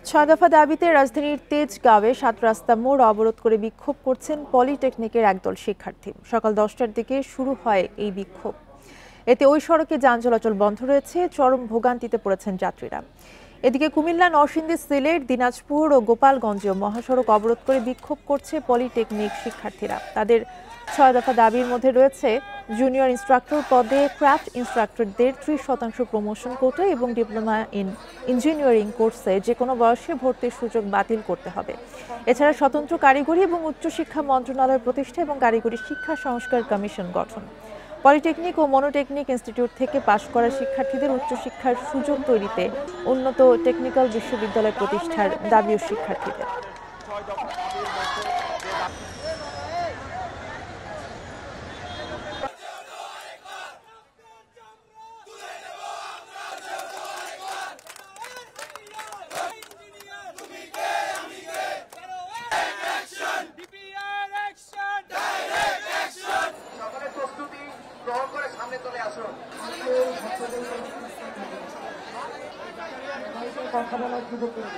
ছয় দফা দাবিতে রাজধানীর তেজগাঁওয়ে ৭ রাস্তা মোড় অবরোধ করে বিক্ষোভ করছেন পলিটেকনিকের একদল শিক্ষার্থী। সকাল ১০টার দিকে শুরু হয় এই বিক্ষোভ। এতে ওই সড়কে যান চলাচল বন্ধ রয়েছে, চরম ভোগান্তিতে পড়েছেন যাত্রীরা। এদিকে কুমিল্লা, নরসিংদী, সিলেট, দিনাজপুর ও গোপালগঞ্জেও মহাসড়ক অবরোধ করে বিক্ষোভ করছে পলিটেকনিক শিক্ষার্থীরা। তাদের ৬ দফা দাবির মধ্যে রয়েছে জুনিয়র ইনস্ট্রাক্টর পদে ক্রাফট ইনস্ট্রাক্টরদের ৩০% প্রমোশন কোটা এবং ডিপ্লোমা ইন ইঞ্জিনিয়ারিং কোর্সে যে কোনো বয়সে ভর্তির সুযোগ বাতিল করতে হবে। এছাড়া স্বতন্ত্র কারিগরি এবং উচ্চশিক্ষা মন্ত্রণালয় প্রতিষ্ঠা এবং কারিগরি শিক্ষা সংস্কার কমিশন গঠন। পলিটেকনিক ও মনোটেকনিক ইনস্টিটিউট থেকে পাশ করা শিক্ষার্থীদের উচ্চশিক্ষার সুযোগ তৈরিতে উন্নত টেকনিক্যাল বিশ্ববিদ্যালয় প্রতিষ্ঠার দাবিও শিক্ষার্থীদের। কথা বলার সুযোগ করে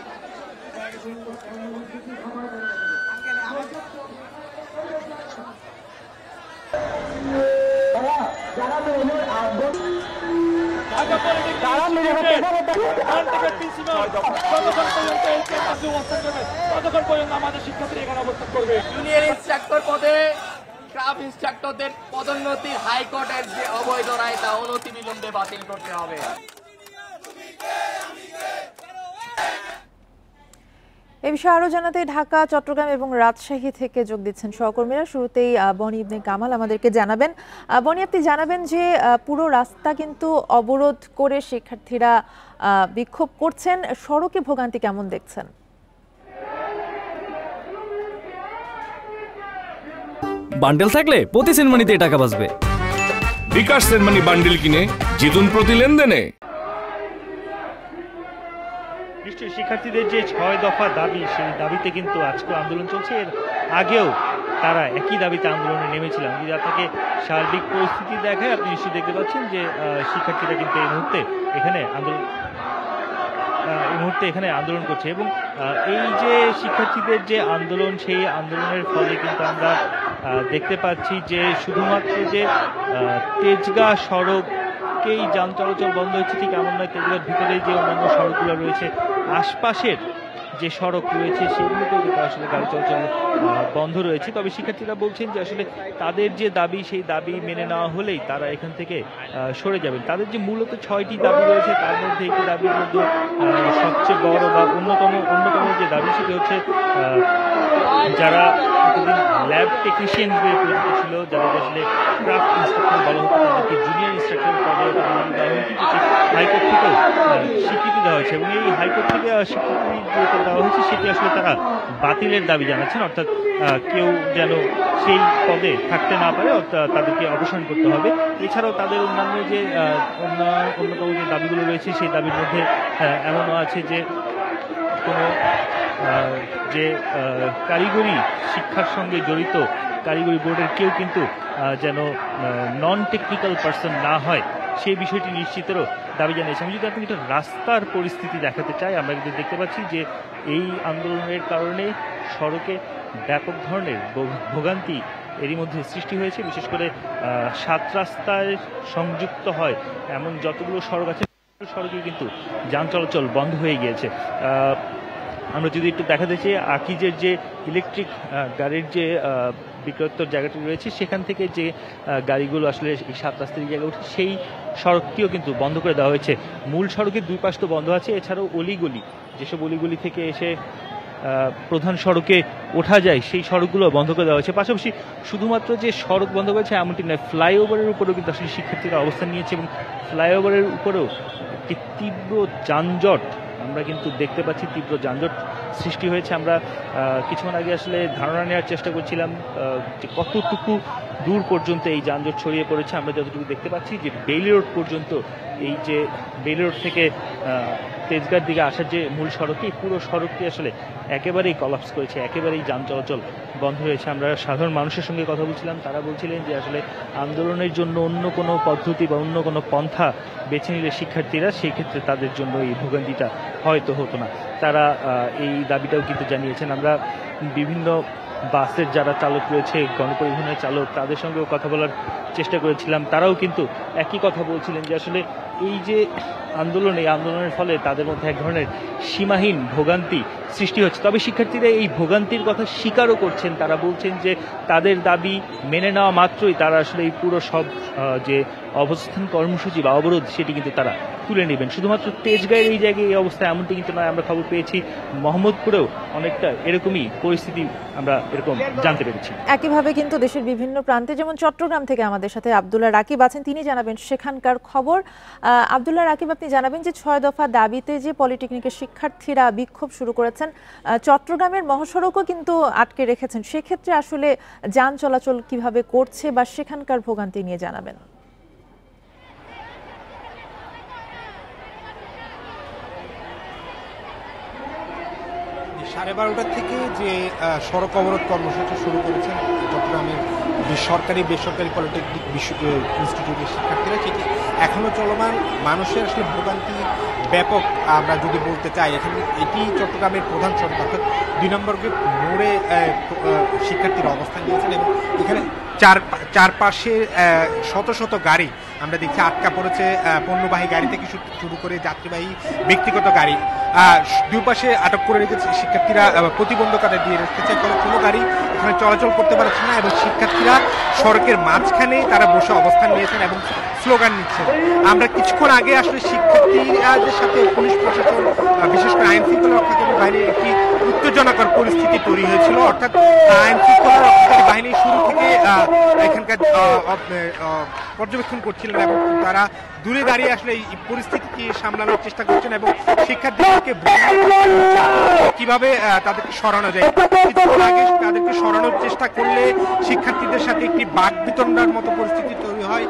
আমাদের শিক্ষার্থী এখানে অবস্থান করবে। জুনিয়র ইনস্ট্রাক্টর পদে ক্রাফট ইনস্ট্রাক্টরদের পদোন্নতির হাইকোর্টের যে অবৈধ রায় তা অনতিবিলম্বে বাতিল করতে হবে। এ বিষয়ে আরো জানাতে ঢাকা, চট্টগ্রাম এবং রাজশাহী থেকে যোগ দিচ্ছেন সহকর্মীরা। শুরুতেই বনি ইবনে কামাল আমাদেরকে জানাবেন। বনি, আপনি জানাবেন যে পুরো রাস্তা কিন্তু অবরোধ করে শিক্ষার্থীরা বিক্ষোভ করছেন, সড়কে ভোগান্তি কেমন দেখছেন? বান্ডেল থাকলে প্রতি সেনমানিতে টাকা বাঁচবে। বিকাশ সেনমানি বান্ডেল কিনে জিতুন প্রতি লেনদেনে। নিশ্চয়ই শিক্ষার্থীদের যে ৬ দফা দাবি, সেই দাবিতে কিন্তু আজকে আন্দোলন চলছে। এর আগেও তারা একই দাবিতে আন্দোলনে নেমেছিলেন। যদি আপনাকে সার্বিক পরিস্থিতি দেখায়, আপনি নিশ্চয়ই দেখতে পাচ্ছেন যে শিক্ষার্থীরা কিন্তু এই মুহূর্তে এখানে আন্দোলন করছে। এবং এই যে শিক্ষার্থীদের যে আন্দোলন, সেই আন্দোলনের ফলে কিন্তু আমরা দেখতে পাচ্ছি যে শুধুমাত্র যে তেজগাঁ সড়কেই যান চলাচল বন্ধ হচ্ছে ঠিক এমন নয়। তেজগাঁর ভিতরে যে অন্যান্য সড়কগুলো রয়েছে, আশপাশের যে সড়ক রয়েছে সেগুলোতেও কিন্তু আসলে গাড়ি চলাচল বন্ধ রয়েছে। তবে শিক্ষার্থীরা বলছেন যে আসলে তাদের যে দাবি, সেই দাবি মেনে নেওয়া হলেই তারা এখান থেকে সরে যাবেন। তাদের যে মূলত 6টি দাবি রয়েছে, তার মধ্যে একটি দাবির মধ্যে সবচেয়ে বড় বা অন্যতম যে দাবি, সেটি হচ্ছে যারা এতদিন ল্যাব টেকনিশিয়ান হিসেবে পরিচিত ছিল, যাদেরকে আসলে ক্রাফট ইনস্ট্রাক্টর বলা হতো, তাদেরকে জুনিয়র ইনস্ট্রাক্টর পদে হাইকোর্ট থেকে স্বীকৃতি দেওয়া হয়েছে। এবং এই হাইকোর্ট থেকে স্বীকৃতি যেটা দেওয়া হয়েছে সেটি আসলে তারা বাতিলের দাবি জানাচ্ছেন। অর্থাৎ কেউ যেন সেই পদে থাকতে না পারে, তাদেরকে অপসারণ করতে হবে। এছাড়াও তাদের অন্যান্য যে অন্যতম যে দাবিগুলো রয়েছে, সেই দাবির মধ্যে এমনও আছে যে কোনো যে কারিগরি শিক্ষার সঙ্গে জড়িত কারিগরি বোর্ডের কেউ কিন্তু যেন নন টেকনিক্যাল পার্সন না হয়, সেই বিষয়টি নিশ্চিতেরও দাবি জানিয়েছে। আমি যদি আপনাকে একটা রাস্তার পরিস্থিতি দেখাতে চাই, আমরা কিন্তু দেখতে পাচ্ছি যে এই আন্দোলনের কারণে সড়কে ব্যাপক ধরনের ভোগান্তি এরই মধ্যে সৃষ্টি হয়েছে। বিশেষ করে 7 রাস্তায় সংযুক্ত হয় এমন যতগুলো সড়ক আছে, সড়কে কিন্তু যান চলাচল বন্ধ হয়ে গিয়েছে। আমরা যদি একটু দেখাতে চাই, আকিজের যে ইলেকট্রিক গাড়ির যে বিক্রয়োত্তর জায়গাটি রয়েছে, সেখান থেকে যে গাড়িগুলো আসলে এই 7 রাস্তার জায়গায় উঠে, সেই সড়কটিও কিন্তু বন্ধ করে দেওয়া হয়েছে। মূল সড়কের দুই পাশ তো বন্ধ আছে, এছাড়াও অলিগলি, যেসব অলিগলি থেকে এসে প্রধান সড়কে ওঠা যায়, সেই সড়কগুলো বন্ধ করে দেওয়া হয়েছে। পাশাপাশি শুধুমাত্র যে সড়ক বন্ধ করেছে এমনটি নয়, ফ্লাইওভারের উপরেও কিন্তু আসলে শিক্ষার্থীরা অবস্থান নিয়েছে। এবং ফ্লাইওভারের উপরেও একটি তীব্র যানজট আমরা কিন্তু দেখতে পাচ্ছি, তীব্র যানজট সৃষ্টি হয়েছে। আমরা কিছুক্ষণ আগে আসলে ধারণা নেওয়ার চেষ্টা করছিলাম যে কতটুকু দূর পর্যন্ত এই যানজট ছড়িয়ে পড়েছে। আমরা যতটুকু দেখতে পাচ্ছি যে বেইলি রোড পর্যন্ত, এই যে বেইলি রোড থেকে তেজগাঁর দিকে আসার যে মূল সড়কটি, পুরো সড়কটি আসলে একেবারেই কলাপস করেছে, একেবারেই যান চলাচল বন্ধ হয়েছে। আমরা সাধারণ মানুষের সঙ্গে কথা বলছিলাম, তারা বলছিলেন যে আসলে আন্দোলনের জন্য অন্য কোনো পদ্ধতি বা অন্য কোনো পন্থা বেছে নিলে শিক্ষার্থীরা, সেই ক্ষেত্রে তাদের জন্য এই ভোগান্তিটা হয়তো হতো না। তারা এই দাবিটাও কিন্তু জানিয়েছেন। আমরা বিভিন্ন বাসের যারা চালক রয়েছে, গণপরিবহনের চালক, তাদের সঙ্গেও কথা বলার চেষ্টা করেছিলাম। তারাও কিন্তু একই কথা বলছিলেন যে আসলে এই যে আন্দোলন, এই আন্দোলনের ফলে তাদের মধ্যে এক ধরনের সীমাহীন ভোগান্তি সৃষ্টি হচ্ছে। তবে শিক্ষার্থীরা এই ভোগান্তির কথা স্বীকারও করছেন। তারা বলছেন যে তাদের দাবি মেনে নেওয়া মাত্রই তারা আসলে এই পুরো সব যে অবস্থান কর্মসূচি বা অবরোধ সেটি কিন্তু তারা তুলে নেবেন। শুধুমাত্র তেজগাঁয়ের এই জায়গায় এই অবস্থা এমনটি কিন্তু নয়। আমরা খবর পেয়েছি মোহাম্মদপুরেও অনেকটা এরকমই পরিস্থিতি আমরা এরকম জানতে পেরেছি। একইভাবে কিন্তু দেশের বিভিন্ন প্রান্তে, যেমন চট্টগ্রাম থেকে আমাদের সাথে আব্দুল্লাহ রাকিব আছেন, তিনি জানাবেন সেখানকার খবর। আব্দুল্লাহ রাকিব, আপনি জানাবেন যে 6 দফা দাবিতে যে পলিটেকনিকের শিক্ষার্থীরা বিক্ষোভ শুরু করেছেন, চট্টগ্রামের মহাসড়কও কিন্তু আটকে রেখেছেন। সেক্ষেত্রে আসলে যান চলাচল কিভাবে করছে বা সেখানকার ভোগান্তি নিয়ে জানাবেন। 12:30 থেকে যে সড়ক অবরোধ কর্মসূচি শুরু করেছেন চট্টগ্রামের সরকারি বেসরকারি পলিটেকনিক ইনস্টিটিউটের শিক্ষার্থীরা, সেটি এখনো চলমান। মানুষের আসলে ভোগান্তি ব্যাপক আমরা যদি বলতে চাই। এখানে এটি চট্টগ্রামের প্রধান সড়ক, অর্থাৎ 2 নম্বর গেট মোড়ে শিক্ষার্থীরা অবস্থান নিয়েছেন এবং এখানে চারপাশে শত শত গাড়ি আমরা দেখছি আটকা পড়েছে। পণ্যবাহী গাড়ি থেকে শুরু করে যাত্রীবাহী ব্যক্তিগত গাড়ি দুই পাশে আটক করে রেখেছে শিক্ষার্থীরা, প্রতিবন্ধকতা দিয়ে রেখেছে, ফলে কোনো গাড়ি এখানে চলাচল করতে পারছে না এবং শিক্ষার্থীরা সড়কের মাঝখানে তারা বসে অবস্থান নিয়েছেন এবং স্লোগান নিচ্ছেন। আমরা কিছুক্ষণ আগে আসলে শিক্ষার্থীদের সাথে পুলিশ প্রশাসন, বিশেষ করে আইন শৃঙ্খলা রক্ষাকারী বাহিনীর একটি উত্তেজনাকর পরিস্থিতি তৈরি হয়েছিল। অর্থাৎ আইন শৃঙ্খলা রক্ষাকারী বাহিনী শুরু থেকে এখানকার পর্যবেক্ষণ করছিলেন এবং তারা দূরে দাঁড়িয়ে আসলে এই পরিস্থিতিকে সামলানোর চেষ্টা করছেন এবং শিক্ষার্থীদেরকে কিভাবে তাদেরকে সরানো যায়। কিছুক্ষণ আগে তাদেরকে সরানোর চেষ্টা করলে শিক্ষার্থীদের সাথে একটি বাকবিতণ্ডার মতো পরিস্থিতি তৈরি হয়।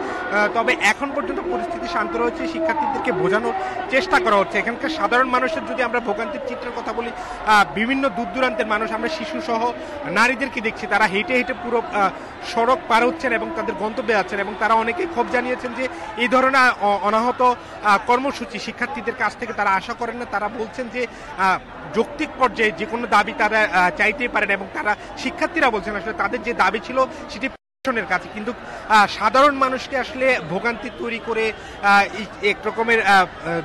তবে এখন পর্যন্ত পরিস্থিতি শান্ত রয়েছে, শিক্ষার্থীদেরকে বোঝানোর চেষ্টা করা হচ্ছে। এখানকার সাধারণ মানুষের যদি আমরা ভোগান্তির চিত্রের কথা বলি, বিভিন্ন দূর দূরান্তের মানুষ, আমরা শিশু সহ নারীদেরকে দেখছি তারা হেঁটে হেঁটে পুরো সড়ক পার হচ্ছেন এবং তাদের গন্তব্যে আছেন এবং তারা অনেকেই ক্ষোভ জানিয়েছেন যে এই ধরনের অনাহত কর্মসূচি শিক্ষার্থীদের কাছ থেকে তারা আশা করেন না। তারা বলছেন যে যৌক্তিক পর্যায়ে যে কোনো দাবি তারা চাইতেই পারেন এবং তারা শিক্ষার্থীরা বলছেন আসলে তাদের যে দাবি ছিল সেটি প্রশাসনের কাছে, কিন্তু সাধারণ মানুষকে আসলে ভোগান্তি তৈরি করে এক রকমের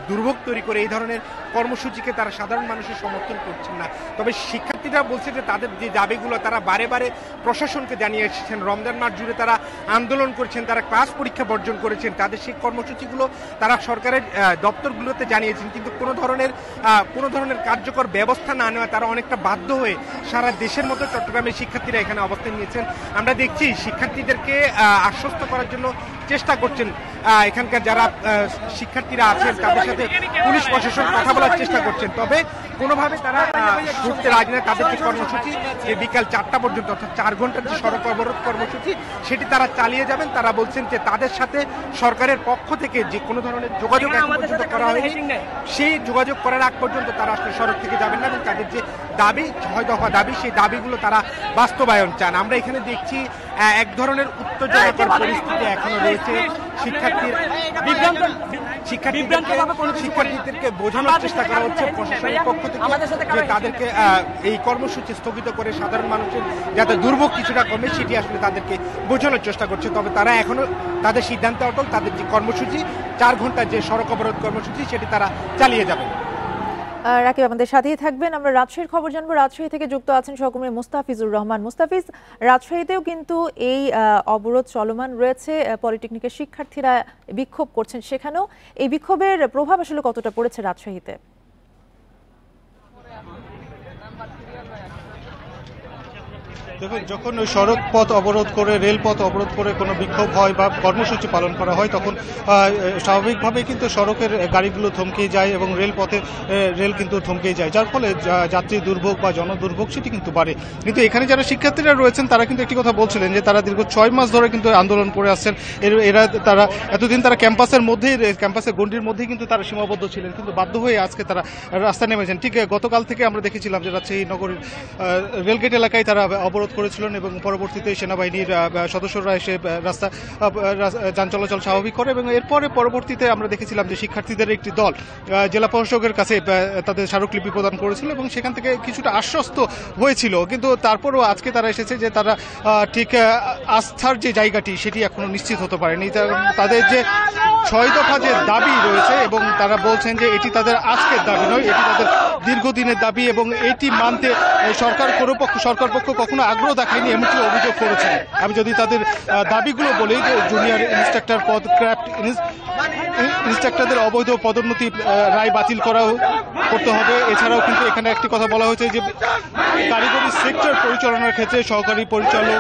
দুর্ভোগ তৈরি করে এই ধরনের কর্মসূচিকে তারা সাধারণ মানুষের সমর্থন করছেন না। তবে শিক্ষার্থীরা বলছে যে তাদের যে দাবিগুলো তারা বারে বারে প্রশাসনকে জানিয়ে এসেছেন। রমজান মাস জুড়ে তারা আন্দোলন করেছেন, তারা ক্লাস পরীক্ষা বর্জন করেছেন, তাদের সেই কর্মসূচিগুলো তারা সরকারের দপ্তরগুলোতে জানিয়েছেন, কিন্তু কোনো ধরনের কার্যকর ব্যবস্থা না নেওয়া তারা অনেকটা বাধ্য হয়ে সারা দেশের মতো চট্টগ্রামের শিক্ষার্থীরা এখানে অবস্থান নিয়েছেন। আমরা দেখছি শিক্ষার্থীদেরকে আশ্বস্ত করার জন্য চেষ্টা করছেন এখানকার যারা শিক্ষার্থীরা আছেন, তাদের সাথে পুলিশ প্রশাসন কথা বলার চেষ্টা করছেন। তবে কোনোভাবে তারা ছুটতে রাজি না। তাদের যে কর্মসূচি যে বিকাল 4টা পর্যন্ত, অর্থাৎ 4 ঘন্টার যে সড়ক অবরোধ কর্মসূচি সেটি তারা চালিয়ে যাবেন। তারা বলছেন যে তাদের সাথে সরকারের পক্ষ থেকে যে কোনো ধরনের যোগাযোগ এখন পর্যন্ত করা হয়নি, সেই যোগাযোগ করার আগ পর্যন্ত তারা আসলে সড়ক থেকে যাবেন না এবং তাদের যে দাবি 6 দফা দাবি, সেই দাবিগুলো তারা বাস্তবায়ন চান। আমরা এখানে দেখছি এক ধরনের উত্তেজনাকর পরিস্থিতি এখনো রয়েছে। শিক্ষার্থীদেরকে বোঝানোর চেষ্টা করা হচ্ছে প্রশাসনের পক্ষ থেকে যে তাদেরকে এই কর্মসূচি স্থগিত করে সাধারণ মানুষের যাতে দুর্ভোগ কিছুটা কমে সেটি আসলে তাদেরকে বোঝানোর চেষ্টা করছে। তবে তারা এখনো তাদের সিদ্ধান্তে অটল। তাদের যে কর্মসূচি 4 ঘন্টার যে সড়ক অবরোধ কর্মসূচি সেটি তারা চালিয়ে যাবেন। রাকিব আমাদের সাথেই থাকবেন। আমরা রাজশাহীর খবর জানবো। রাজশাহী থেকে যুক্ত আছেন সহকর্মী মুস্তাফিজুর রহমান। মুস্তাফিজ, রাজশাহীতেও কিন্তু এই অবরোধ চলমান রয়েছে, পলিটেকনিকের শিক্ষার্থীরা বিক্ষোভ করছেন, সেখানেও এই বিক্ষোভের প্রভাব আসলে কতটা পড়েছে রাজশাহীতে? দেখুন, যখন ওই সড়ক পথ অবরোধ করে, রেলপথ অবরোধ করে কোনো বিক্ষোভ হয় বা কর্মসূচি পালন করা হয়, তখন স্বাভাবিকভাবেই কিন্তু সড়কের গাড়িগুলো থমকে যায় এবং রেল কিন্তু থমকে যায়, যার ফলে যাত্রী দুর্ভোগ বা জনদুর্ভোগ সেটি কিন্তু বাড়ে। কিন্তু এখানে যারা শিক্ষার্থীরা রয়েছেন তারা কিন্তু একটি কথা বলছিলেন যে তারা দীর্ঘ 6 মাস ধরে কিন্তু আন্দোলন করে আসছেন। তারা এতদিন তারা ক্যাম্পাসের গণ্ডির মধ্যেই কিন্তু তারা সীমাবদ্ধ ছিলেন, কিন্তু বাধ্য হয়ে আজকে তারা রাস্তায় নেমেছেন। ঠিক গতকাল থেকে আমরা দেখেছিলাম যে রাজশাহী নগরীর রেলগেট এলাকায় তারা অবরোধ অবরোধ করেছিলেন এবং পরবর্তীতে সেনাবাহিনীর সদস্যরা এসে যান চলাচল স্বাভাবিক করে এবং এরপরে পরবর্তীতে আমরা দেখেছিলাম যে শিক্ষার্থীদের একটি দল জেলা প্রশাসকের কাছে তাদের স্মারকলিপি প্রদান করেছিল এবং সেখান থেকে কিছুটা আশ্বস্ত হয়েছিল, কিন্তু তারপরও আজকে তারা এসেছে যে তারা ঠিক আস্থার যে জায়গাটি সেটি এখনো নিশ্চিত হতে পারেনি। তাদের যে 6 দফা যে দাবি রয়েছে এবং তারা বলছেন যে এটি তাদের আজকের দাবি নয়, এটি তাদের দীর্ঘদিনের দাবি এবং এটি মানতে সরকার পক্ষ কখনো আগ্রহ দেখায়নি এমনকি অভিযোগ করেছেন। আমি যদি তাদের দাবিগুলো বলি যে জুনিয়র ইন্সট্রাক্টর পদ, ক্রাফট ইন্সট্রাক্টরদের অবৈধ পদোন্নতি রায় বাতিল করতে হবে। এছাড়াও কিন্তু এখানে একটি কথা বলা হয়েছে যে কারিগরি সেক্টর পরিচালনার ক্ষেত্রে সহকারী পরিচালক,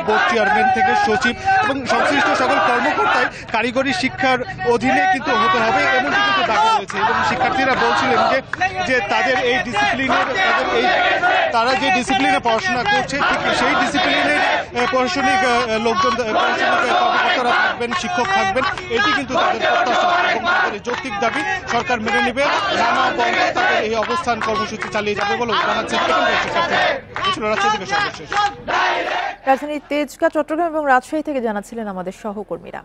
বোর্ড চেয়ারম্যান থেকে সচিব এবং সংশ্লিষ্ট সকল কর্মকর্তাই কারিগরি শিক্ষার অধীনে কিন্তু হতে হবে এমনটি কিন্তু দাবি রয়েছে এবং শিক্ষার্থীরা বলছিলেন যে তাদের এই ডিসিপ্লিনের তারা যে ডিসিপ্লিনে পড়াশোনা করছে ঠিক সেই ডিসিপ্লিনের প্রশাসনিক লোকজন, প্রশাসনিক কর্মকর্তারা থাকবেন, শিক্ষক থাকবেন, এটি কিন্তু তাদের প্রত্যাশা এবং তাদের যৌক্তিক দাবি সরকার মেনে নেবে। নানা বন্ধ তাদের এই অবস্থান কর্মসূচি চালিয়ে যাবে বলে জানাচ্ছেন রাজশাহী থেকে সর্বশেষ। রাজধানীর তেজগাঁ, চট্টগ্রাম এবং রাজশাহী থেকে জানাচ্ছিলেন আমাদের সহকর্মীরা।